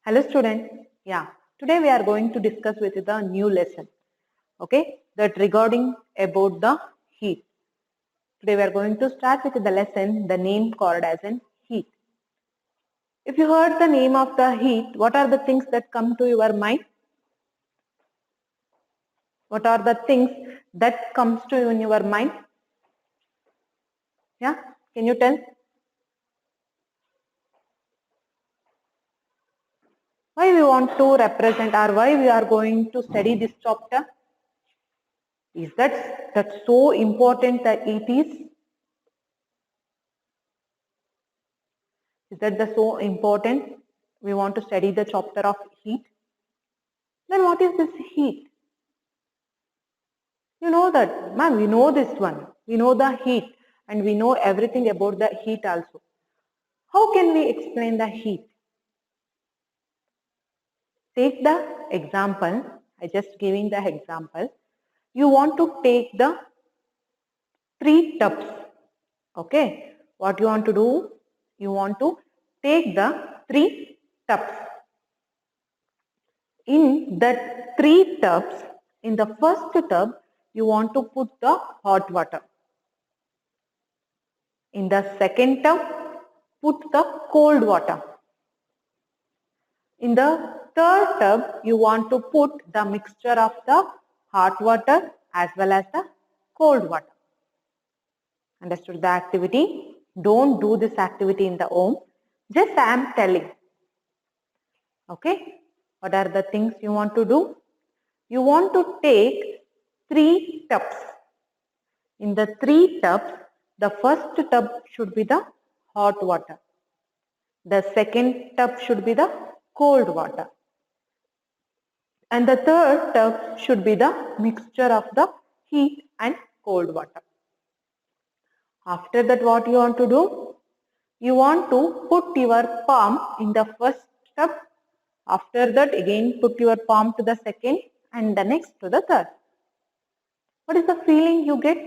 Hello student. Yeah, today we are going to discuss with you the new lesson. Okay, that regarding about the heat. Today we are going to start with the lesson, the name called as an heat. If you heard the name of the heat, what are the things that come to your mind? What are the things that comes to you in your mind? Yeah, can you tell? Why we want to represent or why we are going to study this chapter? Is that's so important that it is? Is that the so important? We want to study the chapter of heat. Then what is this heat? You know that, ma'am, we know this one. We know the heat and we know everything about the heat also. How can we explain the heat? Take the example. I just giving the example. You want to take the 3 tubs. Okay. What you want to do? You want to take the 3 tubs. In that 3 tubs, in the first tub, you want to put the hot water. In the second tub, put the cold water. In the third tub, you want to put the mixture of the hot water as well as the cold water. Understood the activity? Don't do this activity in the home. Just I am telling. Okay? What are the things you want to do? You want to take 3 tubs. In the 3 tubs, the first tub should be the hot water. The second tub should be the cold water. And the third tub should be the mixture of the heat and cold water. After that, what you want to do? You want to put your palm in the first tub. After that, again put your palm to the second and the next to the third. What is the feeling you get?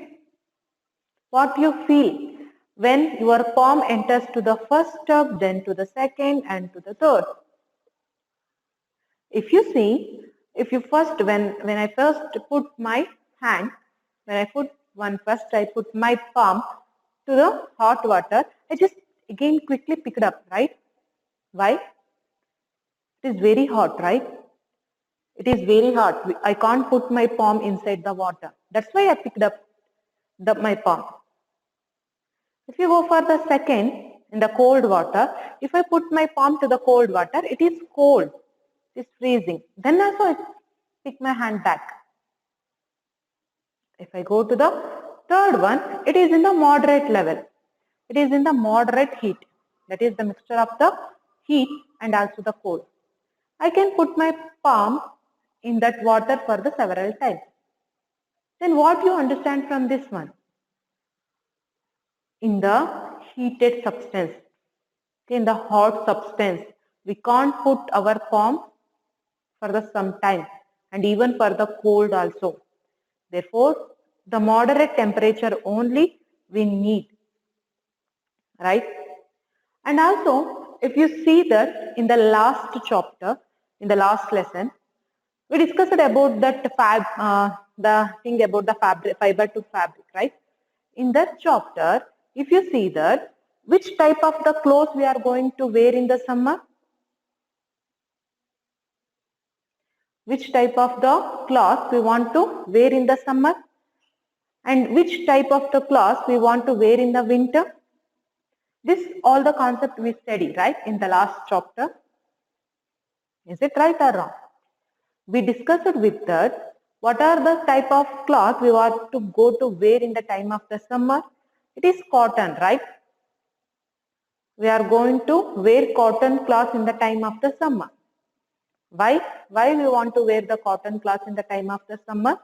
What you feel when your palm enters to the first tub, then to the second and to the third? If you see, when I first put my hand, I put my palm to the hot water, I just again quickly pick it up, right? Why? It is very hot, right? It is very hot. I can't put my palm inside the water. That's why I picked up my palm. If you go for the second, in the cold water, if I put my palm to the cold water, it is cold. It is freezing. Then also I pick my hand back. If I go to the third one, it is in the moderate level. It is in the moderate heat. That is the mixture of the heat and also the cold. I can put my palm in that water for the several times. Then what you understand from this one? In the heated substance, in the hot substance, we can't put our palm for the some time and even for the cold also. Therefore, the moderate temperature only we need, right? And also, if you see that in the last chapter, in the last lesson, we discussed about that the thing about the fiber to fabric, right? In that chapter, if you see that, which type of the clothes we are going to wear in the summer? Which type of the cloth we want to wear in the summer? And which type of the cloth we want to wear in the winter? This all the concept we study, right, in the last chapter. Is it right or wrong? We discussed with that what are the type of cloth we want to go to wear in the time of the summer. It is cotton, right? We are going to wear cotton cloth in the time of the summer. Why? Why we want to wear the cotton cloth in the time of the summer?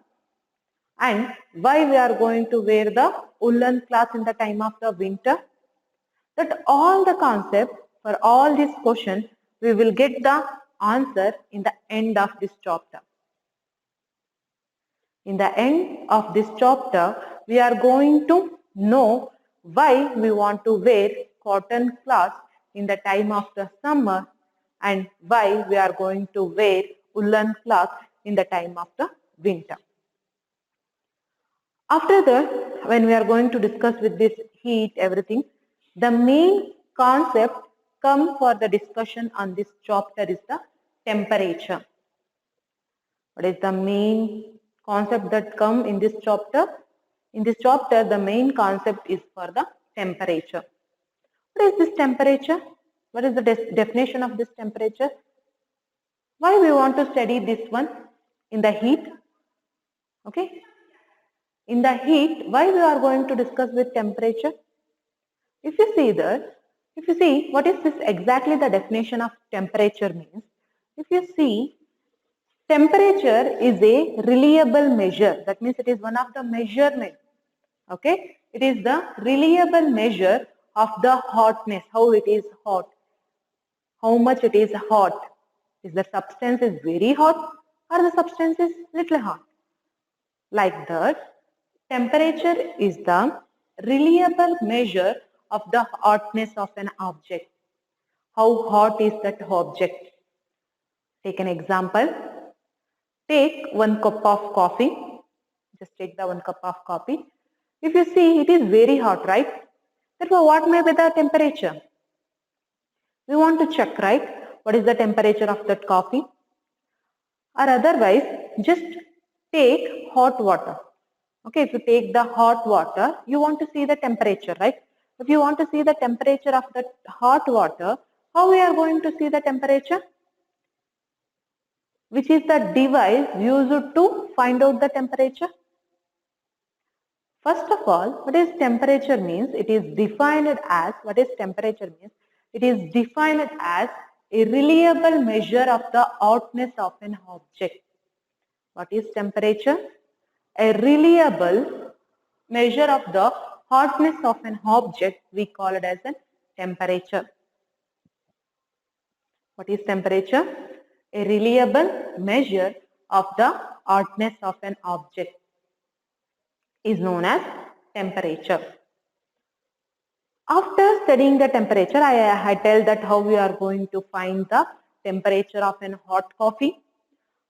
And why we are going to wear the woolen cloth in the time of the winter? That all the concept for all these questions, we will get the answer in the end of this chapter. In the end of this chapter, we are going to know why we want to wear cotton cloth in the time of the summer and why we are going to wear woolen cloth in the time of the winter. After that, when we are going to discuss with this heat, everything, the main concept come for the discussion on this chapter is the temperature. What is the main concept that come in this chapter? In this chapter, the main concept is for the temperature. What is this temperature? What is the definition of this temperature? Why we want to study this one in the heat? Okay. In the heat, why we are going to discuss with temperature? If you see what is this exactly the definition of temperature means, if you see, temperature is a reliable measure. That means it is one of the measurement. Okay, it is the reliable measure of the hotness, how it is hot, how much it is hot. Is the substance is very hot or the substance is little hot? Like that, temperature is the reliable measure of the hotness of an object. How hot is that object? Take an example. Take 1 cup of coffee. Just take the 1 cup of coffee. If you see, it is very hot, right? Therefore, what may be the temperature? We want to check, right? What is the temperature of that coffee? Or otherwise, just take hot water. Okay, if you take the hot water, you want to see the temperature, right? If you want to see the temperature of that hot water, how we are going to see the temperature? Which is the device used to find out the temperature? First of all, what is temperature means? It is defined as, what is temperature means? It is defined as a reliable measure of the hotness of an object. What is temperature? A reliable measure of the hotness of an object, we call it as a temperature. What is temperature? A reliable measure of the hotness of an object is known as temperature. After studying the temperature, I tell that how we are going to find the temperature of an hot coffee,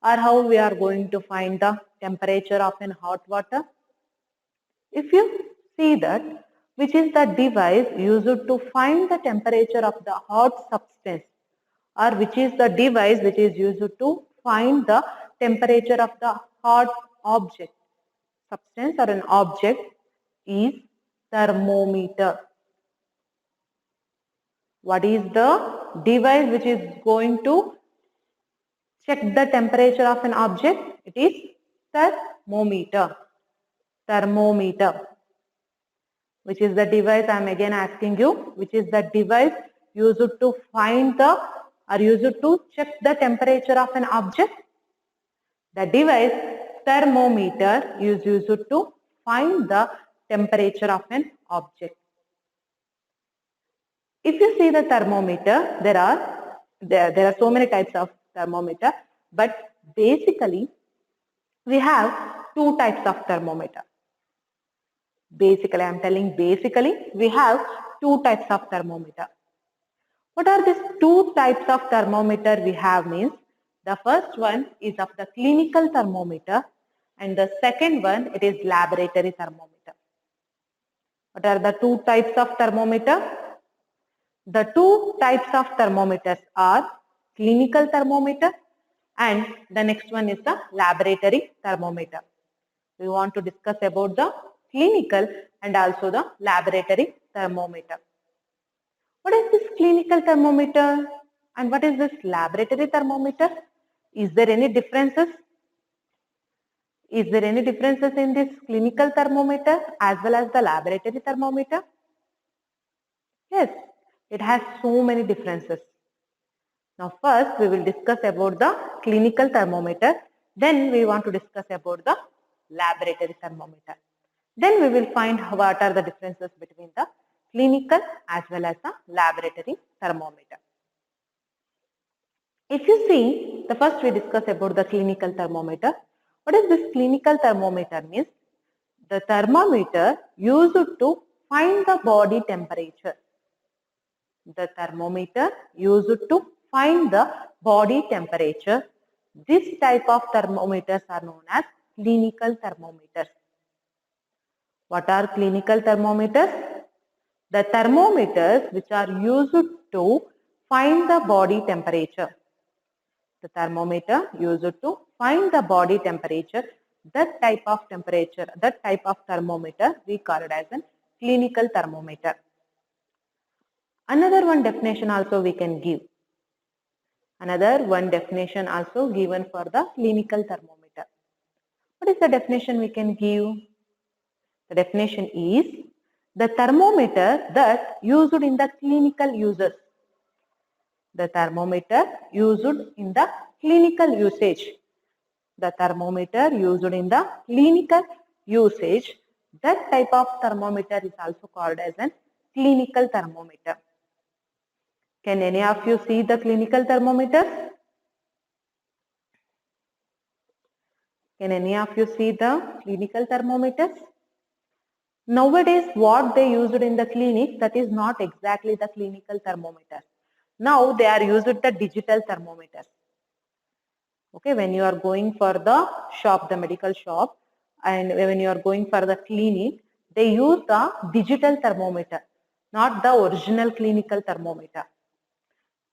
or how we are going to find the temperature of an hot water. If you see that, which is the device used to find the temperature of the hot substance, or which is the device which is used to find the temperature of the hot object, substance or an object, is thermometer. What is the device which is going to check the temperature of an object? It is thermometer. Thermometer. Which is the device, I am again asking you, which is the device used to find the, or used to check the temperature of an object? The device thermometer is used to find the temperature of an object. If you see the thermometer, there are so many types of thermometer, but basically we have two types of thermometer. Basically, I am telling basically we have two types of thermometer. What are these two types of thermometer we have means? The first one is of the clinical thermometer and the second one it is laboratory thermometer. What are the two types of thermometer? The two types of thermometers are clinical thermometer and the next one is the laboratory thermometer. We want to discuss about the clinical and also the laboratory thermometer. What is this clinical thermometer and what is this laboratory thermometer? Is there any differences? Is there any differences in this clinical thermometer as well as the laboratory thermometer? Yes, it has so many differences. Now first we will discuss about the clinical thermometer, then we want to discuss about the laboratory thermometer. Then we will find what are the differences between the clinical as well as the laboratory thermometer. If you see, the first we discuss about the clinical thermometer. What is this clinical thermometer means? The thermometer used to find the body temperature. The thermometer used to find the body temperature. This type of thermometers are known as clinical thermometers. What are clinical thermometers? The thermometers which are used to find the body temperature. The thermometer used to find the body temperature. That type of temperature, that type of thermometer we call it as a clinical thermometer. Another one definition also we can give. Another one definition also given for the clinical thermometer. What is the definition we can give? The definition is the thermometer that used in the clinical uses. The thermometer used in the clinical usage. The thermometer used in the clinical usage. That type of thermometer is also called as a clinical thermometer. Can any of you see the clinical thermometers? Can any of you see the clinical thermometers? Nowadays, what they used in the clinic, that is not exactly the clinical thermometer. Now they are used the digital thermometers. Okay, when you are going for the shop, the medical shop, and when you are going for the clinic, they use the digital thermometer, not the original clinical thermometer.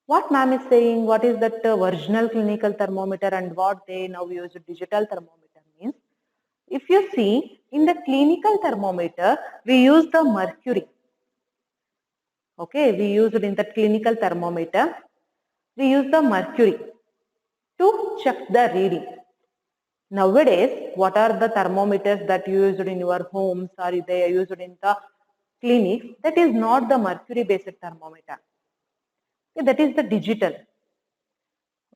What ma'am is saying, what is that original clinical thermometer and what they now use digital thermometer means? If you see, in the clinical thermometer, we use the mercury. Okay, we use it in the clinical thermometer. We use the mercury to check the reading. Nowadays, what are the thermometers that you use in your homes or they are used in the clinics? That is not the mercury based thermometer. Okay, that is the digital.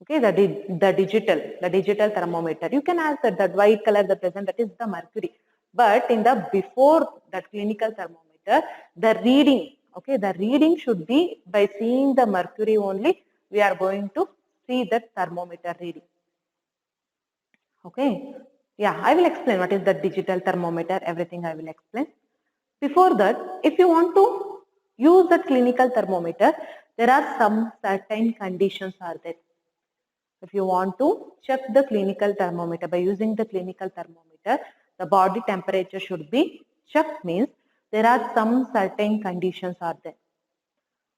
Okay, the digital thermometer. You can ask that white color the present, that is the mercury. But in the before that clinical thermometer, the reading, okay, the reading should be by seeing the mercury only. We are going to see that thermometer reading. Okay, yeah, I will explain what is the digital thermometer. Everything I will explain. Before that, if you want to use the clinical thermometer, there are some certain conditions are there. If you want to check the clinical thermometer by using the clinical thermometer, the body temperature should be checked means there are some certain conditions are there.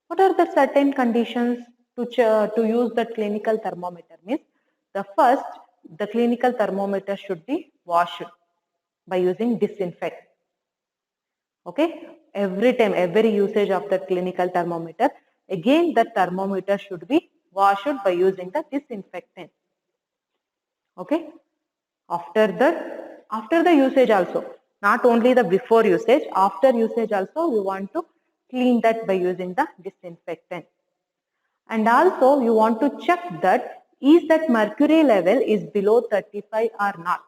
What are the certain conditions to use the clinical thermometer means? The first, the clinical thermometer should be washed by using disinfect. Okay, every time, every usage of the clinical thermometer, again the thermometer should be washed by using the disinfectant. Okay, after the usage also, not only the before usage, after usage also we want to clean that by using the disinfectant. And also you want to check that is that mercury level is below 35 or not.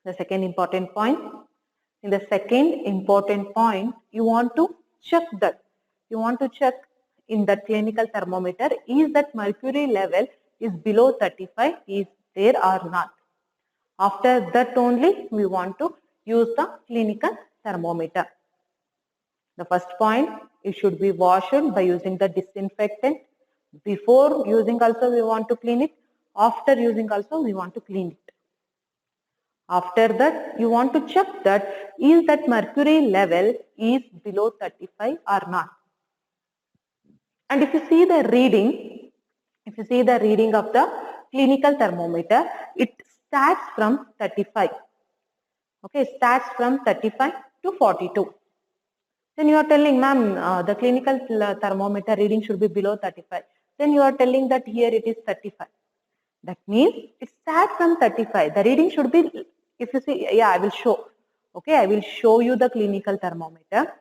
The second important point. In the second important point, you want to check that. You want to check in the clinical thermometer is that mercury level is below 35 is there or not. After that only we want to use the clinical thermometer. The first point, it should be washed by using the disinfectant. Before using also we want to clean it. After using also we want to clean it. After that, you want to check that is that mercury level is below 35 or not. And if you see the reading, of the clinical thermometer, it starts from 35. Okay, it starts from 35 to 42. Then you are telling, ma'am, the clinical thermometer reading should be below 35. Then you are telling that here it is 35. That means it starts from 35. The reading should be, if you see, yeah, I will show. Okay, I will show you the clinical thermometer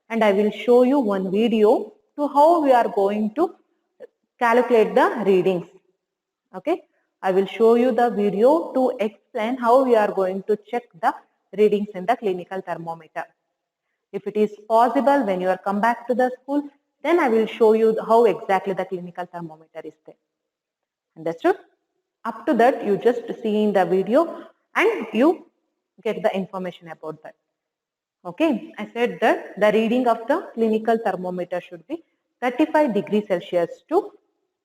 and I will show you one video to how we are going to calculate the readings. Okay, I will show you the video to explain how we are going to check the readings in the clinical thermometer. If it is possible, when you are come back to the school, then I will show you how exactly the clinical thermometer is there. Understood? Up to that, you just see in the video and you get the information about that. Okay, I said that the reading of the clinical thermometer should be 35 degrees Celsius to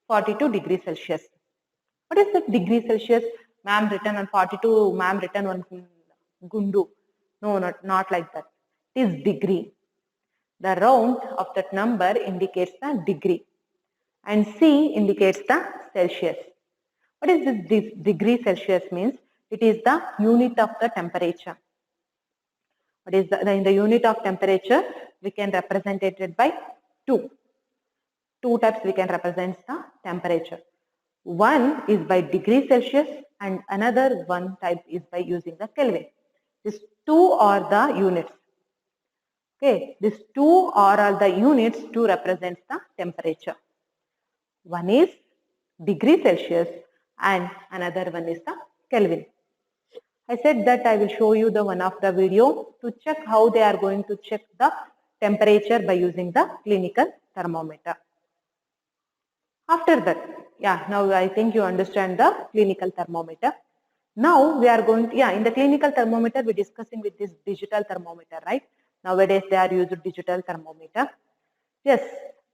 42 degrees Celsius. What is the degree Celsius? Ma'am written on 42, ma'am written on Gundu. No, not like that. It is degree. The round of that number indicates the degree and C indicates the Celsius. What is this degree Celsius means? It is the unit of the temperature. What is in the unit of temperature? We can represent it by 2. 2 types we can represent the temperature. One is by degree Celsius and another one type is by using the Kelvin. These two are the units. Okay, these two are the units to represent the temperature. One is degree Celsius and another one is the Kelvin. I said that I will show you the one of the video to check how they are going to check the temperature by using the clinical thermometer. After that, yeah, now I think you understand the clinical thermometer. Now we are going to, in the clinical thermometer we are discussing with this digital thermometer, right? Nowadays they are using digital thermometer. Yes,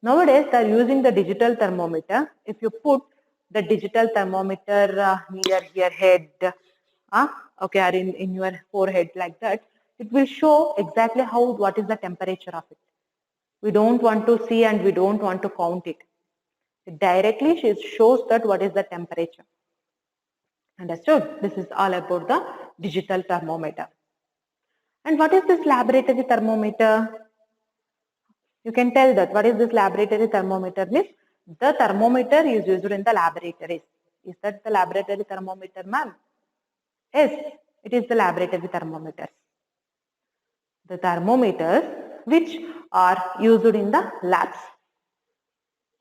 nowadays they are using the digital thermometer. If you put the digital thermometer near your head, okay, or in your forehead like that, it will show exactly what is the temperature of it. We don't want to see and we don't want to count it. Directly it shows that what is the temperature. Understood? This is all about the digital thermometer. And what is this laboratory thermometer? You can tell that what is this laboratory thermometer means. The thermometer is used in the laboratories. Is that the laboratory thermometer, ma'am? Yes, it is the laboratory thermometers. The thermometers which are used in the labs.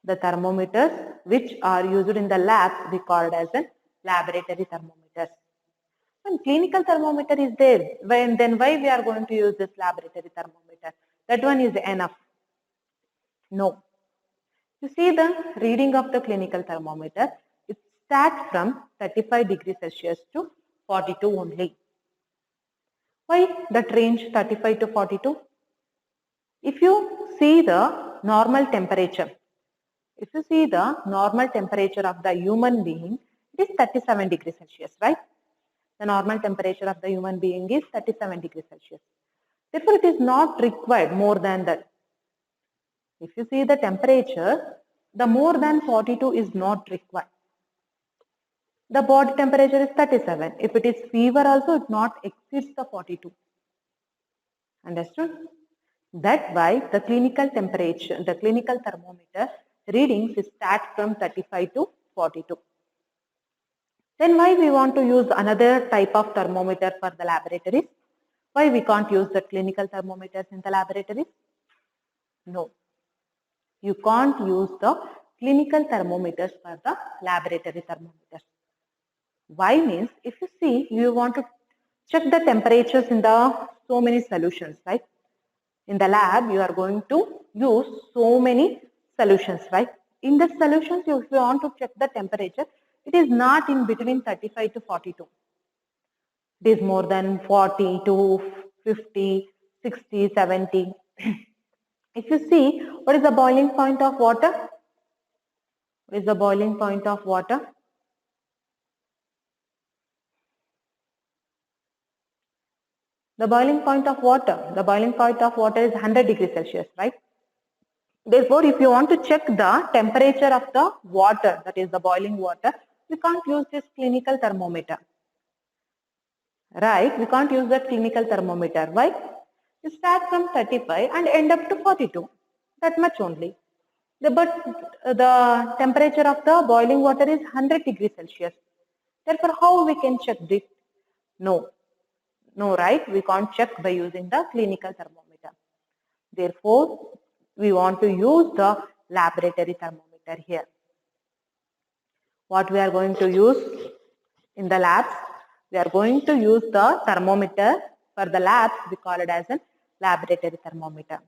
The thermometers which are used in the labs we called as a laboratory thermometers. When clinical thermometer is there, then why we are going to use this laboratory thermometer? That one is enough. No. You see the reading of the clinical thermometer, it starts from 35 degrees Celsius to 42 only. Why that range 35 to 42? If you see the normal temperature, if you see the normal temperature of the human being, it is 37 degrees Celsius, right? The normal temperature of the human being is 37 degrees Celsius. Therefore, it is not required more than that. If you see the temperature, the more than 42 is not required. The body temperature is 37. If it is fever also, it not exceeds the 42. Understood? That's why the clinical temperature, the clinical thermometer readings start from 35 to 42. Then why we want to use another type of thermometer for the laboratories? Why we can't use the clinical thermometers in the laboratories? No. You can't use the clinical thermometers for the laboratory thermometers. Why means if you see you want to check the temperatures in the so many solutions, right? In the lab you are going to use so many solutions, right? In the solutions if you want to check the temperature, it is not in between 35 to 42. It is more than 40 to 50, 60, 70. If you see, what is the boiling point of water? What is the boiling point of water? The boiling point of water is 100 degrees Celsius, right? Therefore, if you want to check the temperature of the water, that is the boiling water, we can't use this clinical thermometer. Right? We can't use that clinical thermometer. Why? You start from 35 and end up to 42. That much only. But the temperature of the boiling water is 100 degrees Celsius. Therefore, how we can check this? No. No, right? We can't check by using the clinical thermometer. Therefore, we want to use the laboratory thermometer here. What we are going to use in the labs? We are going to use the thermometer for the labs. We call it as a laboratory thermometer.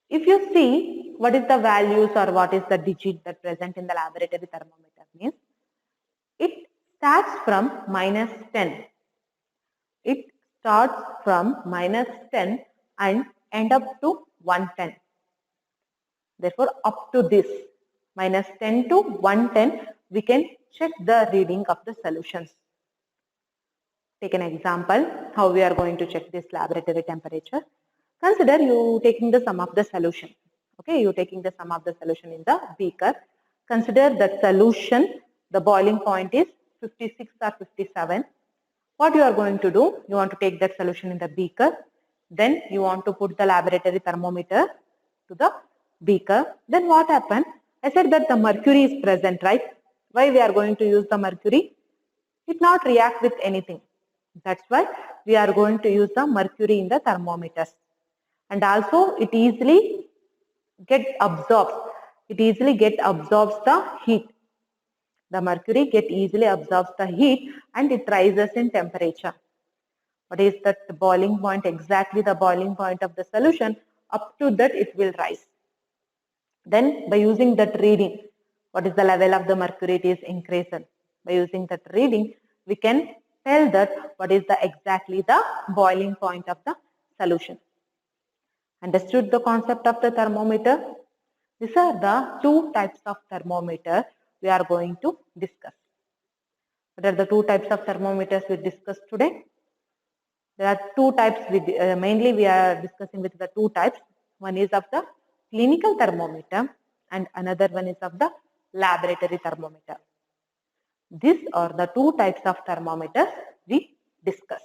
If you see what is the values or what is the digit that present in the laboratory thermometer means, it starts from -10. It starts from -10 and end up to 110. Therefore, up to this -10 to 110, we can check the reading of the solutions. Take an example how we are going to check this laboratory temperature. Consider you taking the sum of the solution. Okay, you taking the sum of the solution in the beaker. Consider that solution, the boiling point is 56 or 57. What you are going to do, you want to take that solution in the beaker. Then you want to put the laboratory thermometer to the beaker. Then what happened? I said that the mercury is present, right? Why we are going to use the mercury? It not react with anything. That's why we are going to use the mercury in the thermometers. And also it easily get absorbs. It easily get absorbs the heat. The mercury get easily absorbs the heat and it rises in temperature. What is that boiling point? Exactly the boiling point of the solution. Up to that it will rise. Then by using that reading, what is the level of the mercury? It is increased. By using that reading, we can tell that what is the exactly the boiling point of the solution. Understood the concept of the thermometer? These are the two types of thermometer we are going to discuss. What are the two types of thermometers we discussed today? There are two types. Mainly we are discussing with the two types. One is of the clinical thermometer and another one is of the laboratory thermometer. These are the two types of thermometers we discussed.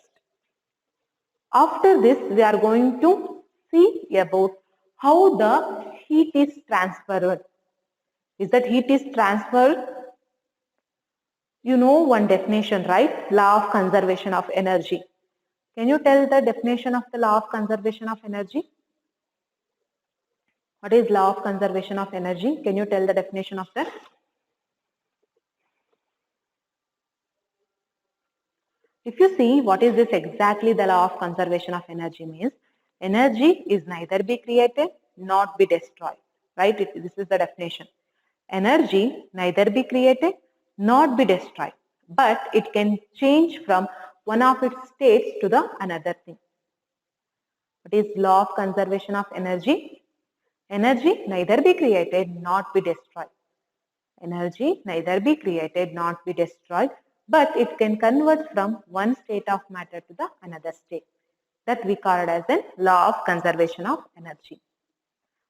After this, we are going to see about how the heat is transferred. Is that heat is transferred? You know one definition, right? Law of conservation of energy. Can you tell the definition of the law of conservation of energy? What is law of conservation of energy? Can you tell the definition of that? If you see what is this exactly the law of conservation of energy means, energy is neither be created nor be destroyed, right? This is the definition. Energy neither be created nor be destroyed, but it can change from one of its states to the another thing. What is law of conservation of energy? Energy neither be created nor be destroyed. Energy neither be created nor be destroyed, but it can convert from one state of matter to the another state. That we call it as a law of conservation of energy.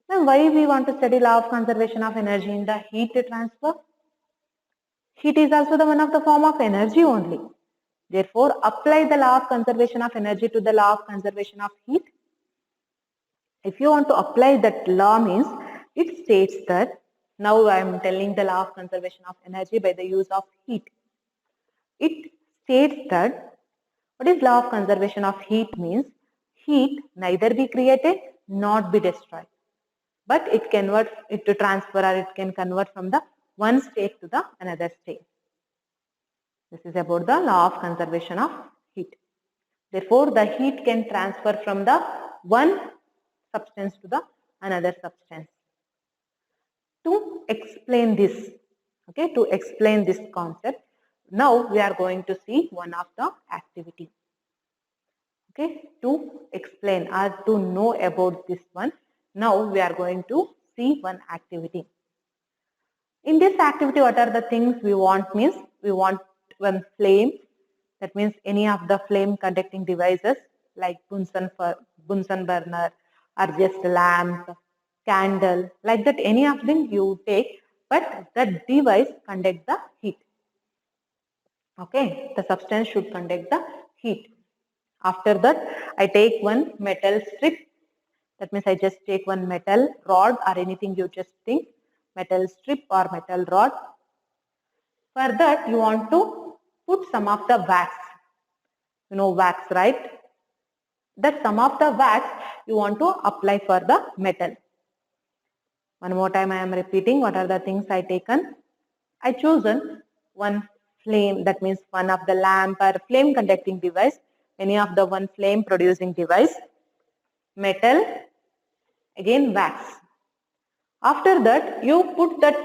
Now, why we want to study law of conservation of energy in the heat transfer? Heat is also the one of the form of energy only. Therefore, apply the law of conservation of energy to the law of conservation of heat. If you want to apply that law means, it states that, now I am telling the law of conservation of energy by the use of heat. It states that, what is law of conservation of heat means, heat neither be created nor be destroyed, but it to transfer or it can convert from the one state to the another state. This is about the law of conservation of heat. Therefore, the heat can transfer from the one substance to the another substance. To explain this, okay, to explain this concept, now we are going to see one of the activity. Okay, to explain or to know about this one, now we are going to see one activity. In this activity, what are the things we want means, we want one flame, that means any of the flame conducting devices like Bunsen burner or just lamp, candle, like that any of them you take, but the device conduct the heat. Okay, the substance should conduct the heat. After that, I take one metal strip. That means I just take one metal rod or anything you just think, metal strip or metal rod. For that, you want to put some of the wax. You know wax, right? That some of the wax you want to apply for the metal. One more time I am repeating what are the things I taken. I chosen one flame, that means one of the lamp or flame conducting device, any of the one flame producing device, metal, again wax. After that, you put that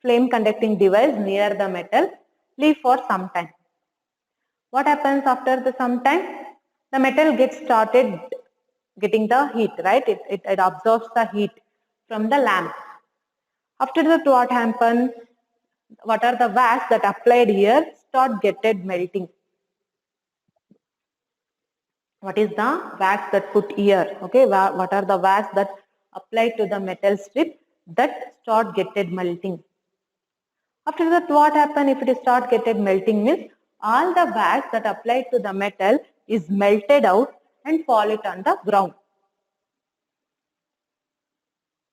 flame conducting device near the metal, leave for some time. What happens after the some time? The metal gets started getting the heat, right? It absorbs the heat from the lamp. After that, what happens? What are the wax that applied here start getted melting? What is the wax that put here? Okay, what are the wax that applied to the metal strip that start getted melting? After that, what happen if it start getted melting means all the wax that applied to the metal is melted out and fall it on the ground.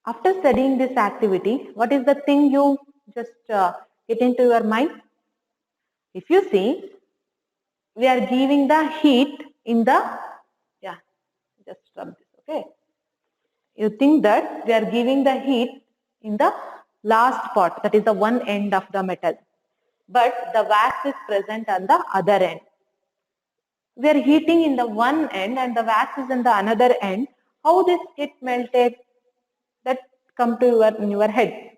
After studying this activity, what is the thing you just get into your mind? If you see, we are giving the heat in the, yeah, just rub this, okay. You think that we are giving the heat in the last part, that is the one end of the metal, but the wax is present on the other end. We are heating in the one end and the wax is in the another end. How this get melted? That come to in your head.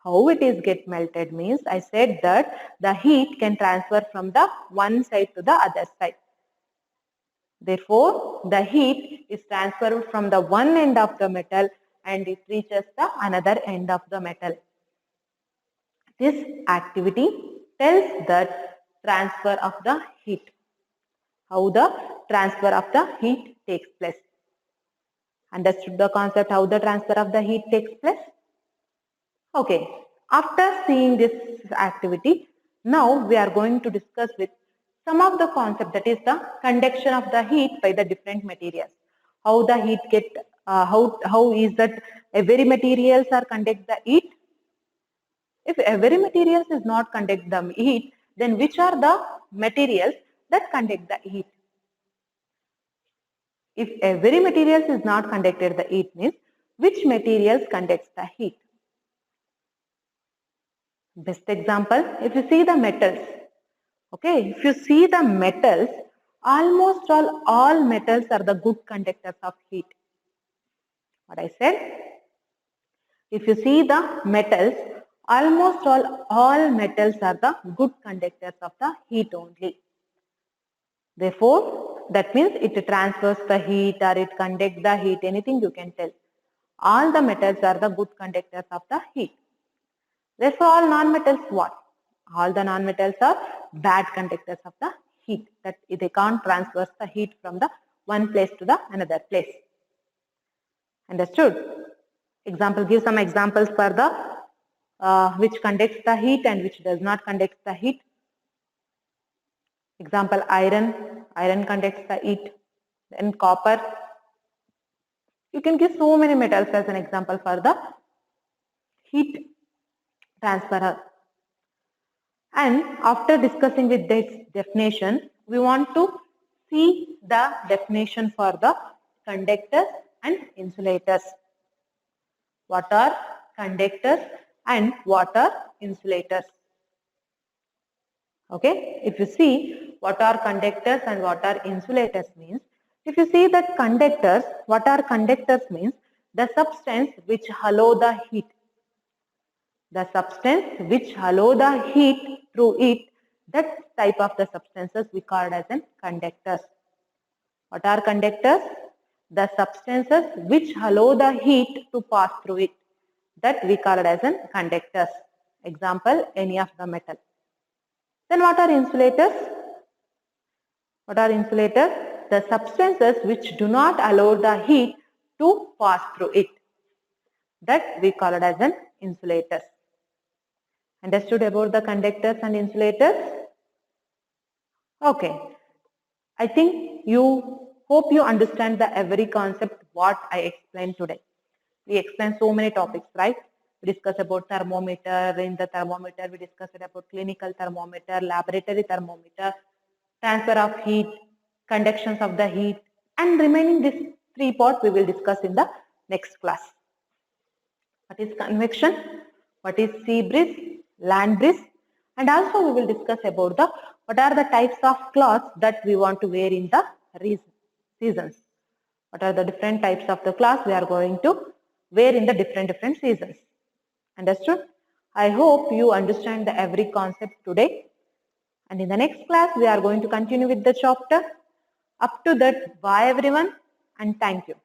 How it is get melted means I said that the heat can transfer from the one side to the other side. Therefore, the heat is transferred from the one end of the metal and it reaches the another end of the metal. This activity tells that transfer of the heat. How the transfer of the heat takes place. Understood the concept how the transfer of the heat takes place? Okay, after seeing this activity, now we are going to discuss with some of the concept, that is the conduction of the heat by the different materials. How the heat get, how is that every materials are conduct the heat? If every materials is not conduct the heat, then which are the materials that conduct the heat? If every materials is not conducted the heat means which materials conducts the heat? Best example, if you see the metals, okay, if you see the metals, almost all metals are the good conductors of heat. What I said? If you see the metals, almost all metals are the good conductors of the heat only. Therefore, that means it transfers the heat or it conducts the heat, anything you can tell. All the metals are the good conductors of the heat. Therefore, all non-metals what? All the non-metals are bad conductors of the heat, that they can't transfer the heat from the one place to the another place. Understood? Example, give some examples for the which conducts the heat and which does not conduct the heat. Example, iron conducts the heat. Then copper. You can give so many metals as an example for the heat transfer. And after discussing with this definition, we want to see the definition for the conductors and insulators. What are conductors and what are insulators? Okay, if you see what are conductors and what are insulators means, if you see that conductors, what are conductors means the substance which allow the heat. The substance which allow the heat through it, that type of the substances we called as an conductors. What are conductors? The substances which allow the heat to pass through it, that we call it as an conductors. Example, any of the metal. Then what are insulators? What are insulators? The substances which do not allow the heat to pass through it, that we call it as an insulators. Understood about the conductors and insulators? Okay. I think hope you understand the every concept what I explained today. We explained so many topics, right? We discussed about thermometer. In the thermometer, we discussed about clinical thermometer, laboratory thermometer, transfer of heat, conductions of the heat, and remaining this 3 parts we will discuss in the next class. What is convection? What is sea breeze, land breeze? And also we will discuss about what are the types of clothes that we want to wear in the seasons. What are the different types of the clothes we are going to wear in the different seasons. Understood? I hope you understand the every concept today. And in the next class, we are going to continue with the chapter. Up to that, bye everyone and thank you.